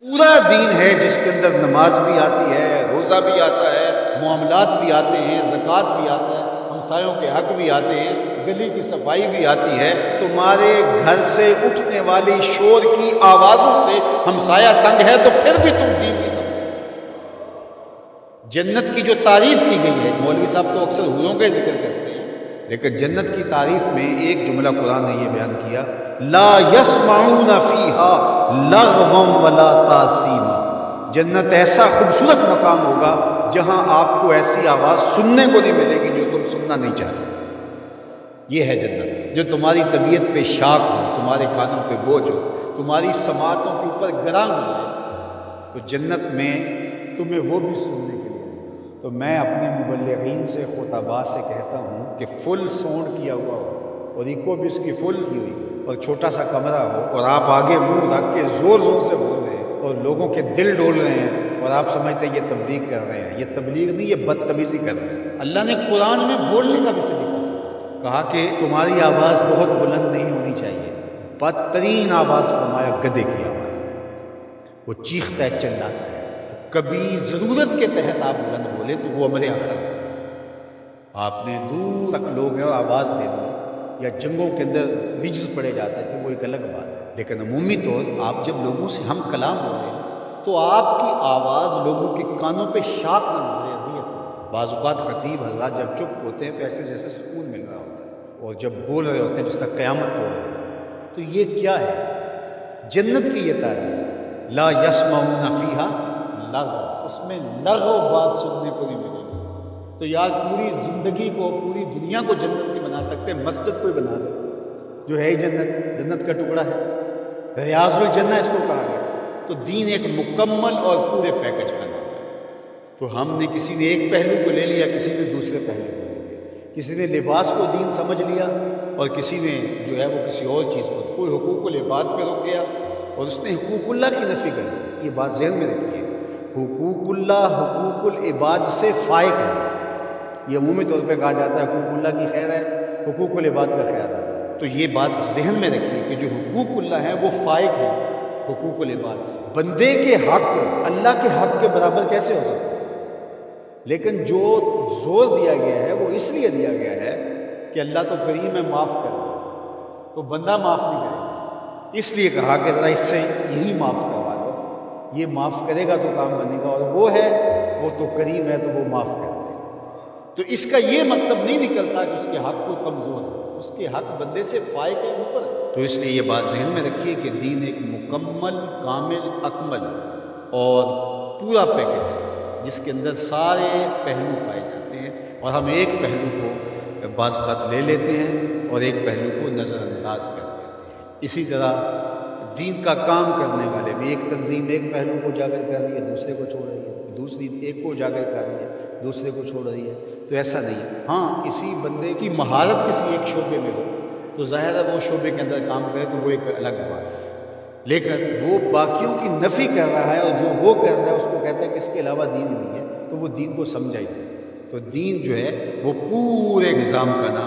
پورا دین ہے جس کے اندر نماز بھی آتی ہے، روزہ بھی آتا ہے، معاملات بھی آتے ہیں، زکوٰۃ بھی آتا ہے، ہمسایوں کے حق بھی آتے ہیں، گلی کی صفائی بھی آتی ہے۔ تمہارے گھر سے اٹھنے والی شور کی آوازوں سے ہمسایہ تنگ ہے تو پھر بھی تم دین نہیں سمجھتے۔ جنت کی جو تعریف کی گئی ہے، مولوی صاحب تو اکثر حوروں کا ذکر کرتے ہیں، لیکن جنت کی تعریف میں ایک جملہ قرآن نے یہ بیان کیا، لا یسمعون فیہا لغوا ولا تاثیما۔ جنت ایسا خوبصورت مقام ہوگا جہاں آپ کو ایسی آواز سننے کو نہیں ملے گی جو تم سننا نہیں چاہتے۔ یہ ہے جنت، جو تمہاری طبیعت پہ شاق ہو، تمہارے کانوں پہ بوجھ ہو، تمہاری سماعتوں کے اوپر گراں گزرے، تو جنت میں تمہیں وہ بھی سننے کے لیے۔ تو میں اپنے مبلغین سے، خطباء سے کہتا ہوں کہ فل ساؤنڈ کیا ہوا ہو اور ایکو بھی اس کی فل کی ہوئی اور چھوٹا سا کمرہ ہو اور آپ آگے منہ رکھ کے زور زور سے بول رہے ہیں اور لوگوں کے دل ڈول رہے ہیں اور آپ سمجھتے ہیں یہ تبلیغ کر رہے ہیں۔ یہ تبلیغ نہیں، یہ بدتمیزی کر رہے ہیں۔ اللہ نے قرآن میں بولنے کا بھی سلیقہ سکھایا، کہا کہ تمہاری آواز بہت بلند نہیں ہونی چاہیے، بدترین آواز فرمایا گدھے کی آواز ہے، وہ چیختا ہے، چلاتا ہے۔ کبھی ضرورت کے تحت آپ بلند بولے تو وہ امر آخر ہے۔ آپ نے دور تک لوگ ہیں اور آواز دے دی، یا جنگوں کے اندر رجز پڑے جاتے تھے، وہ ایک الگ بات ہے، لیکن عمومی طور آپ جب لوگوں سے ہم کلام ہو رہے ہیں تو آپ کی آواز لوگوں کے کانوں پہ شاق نہ گزرے، اذیت۔ بعض اوقات خطیب حضرات جب چپ ہوتے ہیں تو ایسے جیسے سکون مل رہا ہوتا ہے، اور جب بول رہے ہوتے ہیں جس طرح قیامت ہو رہی ہے۔ تو یہ کیا ہے؟ جنت کی یہ تعریف ہے، لا یسمعون فیہا لغو، اس میں لغو بات سننے کو نہیں ملے گی۔ تو یار پوری زندگی کو، پوری دنیا کو جنت نہیں بنا سکتے، مسجد کوئی بنا دے جو ہے ہی جنت کا ٹکڑا ہے، ریاض الجنہ اس کو کہا گیا۔ تو دین ایک مکمل اور پورے پیکج کا نام ہے۔ تو ہم نے کسی نے ایک پہلو کو لے لیا، کسی نے دوسرے پہلو کو لے لیا، کسی نے لباس کو دین سمجھ لیا اور کسی نے جو ہے وہ کسی اور چیز کو، کوئی حقوق العباد پہ رک گیا اور اس نے حقوق اللہ کی نفی کر دی۔ یہ بات ذہن میں رکھیے، حقوق اللہ حقوق العباد سے فائق ہے۔ یہ عمومی طور پہ کہا جاتا ہے حقوق اللہ کی خیر ہے، حقوق العباد کا خیر ہے۔ تو یہ بات ذہن میں رکھیے کہ جو حقوق اللہ ہیں وہ فائق ہیں حقوق العباد سے۔ بندے کے حق اللہ کے حق کے برابر کیسے ہو سکتے ہیں؟ لیکن جو زور دیا گیا ہے وہ اس لیے دیا گیا ہے کہ اللہ تو کریم ہے، معاف کر دے، تو بندہ معاف نہیں کرے گا، اس لیے کہا کہ ذرا اس سے یہی معاف کروا دو، یہ معاف کرے گا تو کام بنے گا، اور وہ ہے، وہ تو کریم ہے تو وہ معاف کر دے۔ تو اس کا یہ مطلب نہیں نکلتا کہ اس کے حق کو کمزور ہے، اس کے حق بندے سے فائق ہے، اوپر ہے۔ تو اس لیے یہ بات ذہن میں رکھیے کہ دین ایک مکمل، کامل، اکمل اور پورا پیکج ہے جس کے اندر سارے پہلو پائے جاتے ہیں، اور ہم ایک پہلو کو بعض اوقات لے لیتے ہیں اور ایک پہلو کو نظر انداز کر دیتے ہیں۔ اسی طرح دین کا کام کرنے والے بھی، ایک تنظیم ایک پہلو کو اجاگر کر رہی ہے، دوسرے کو چھوڑ رہی ہے، دوسری ایک کو اجاگر کر رہی ہے، دوسرے کو چھوڑ رہی ہے۔ تو ایسا نہیں ہے۔ ہاں، کسی بندے کی مہارت کسی ایک شعبے میں ہو تو ظاہر ہے وہ شعبے کے اندر کام کرے تو وہ ایک الگ بات ہے، لیکن وہ باقیوں کی نفی کر رہا ہے اور جو وہ کر رہا ہے اس کو کہتا ہے کہ اس کے علاوہ دین ہی نہیں ہے، تو وہ دین کو سمجھا ہی نہیں۔ تو دین جو ہے وہ پورے نظام کا نام